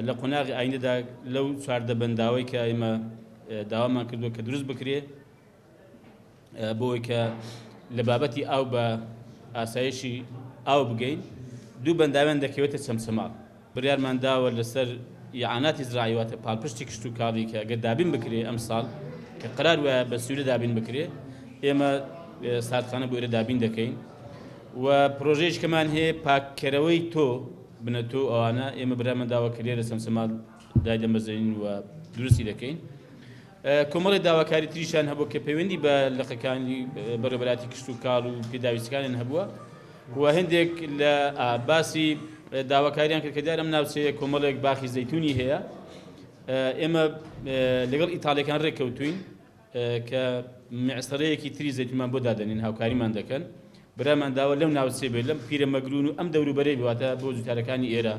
لە قۆناغی ئاینەدا لەو چواردە بەنداوەی کە ئێمە داوامان کردووە کە دروست بکرێ بۆی کە لە بابەتی ئاو بە ئاسایشی ئاو بگەین دوو بەنداوێن دەکەوێتە چەمچەماڵ بڕیارمان داوە لەسەر یعاناتی زراعی واتە پاڵپشتی کشت و کاڵی کە ئەگەر دابین بکرێ ئەم ساڵ کە قەرار وایە بە سوورە دابین بکرێ ئێمە ساردخانە بۆ ئێرە دابین دەکەین و پرۆژەیەش کەمان هەیە پاککەرەوەی تۆ بنە تۆ ئەوانە ئێمە برامە داوا کردێ لە چەمچەماڵ دایدەمەزێنین و دروستی دەکەین کۆمەڵی داواکاری تریشان هەبوو کە پەیوەندی بە لەقەکانی بەڕێوەبەراتی کشت و کاڵ و پێداویستەکانیان هەبووە و هەندێک لە باسی داواکاریان کرد کە دیارە ئەم ناوچەیە کۆمەڵێک باخی زەیتونی هەیە ئێمە لەگەڵ ئیتاڵیەکان ڕێککەوتوین کە معسەرەیەکی تری زەیتونمان بۆ دادەنین هاوکاریمان دەکەن برامان داوە لەو ناوچێ بێت لەم پیرە مەگرون و ئەم دەوروبەرەی بواتە بۆ جوتارەکانی ئێرە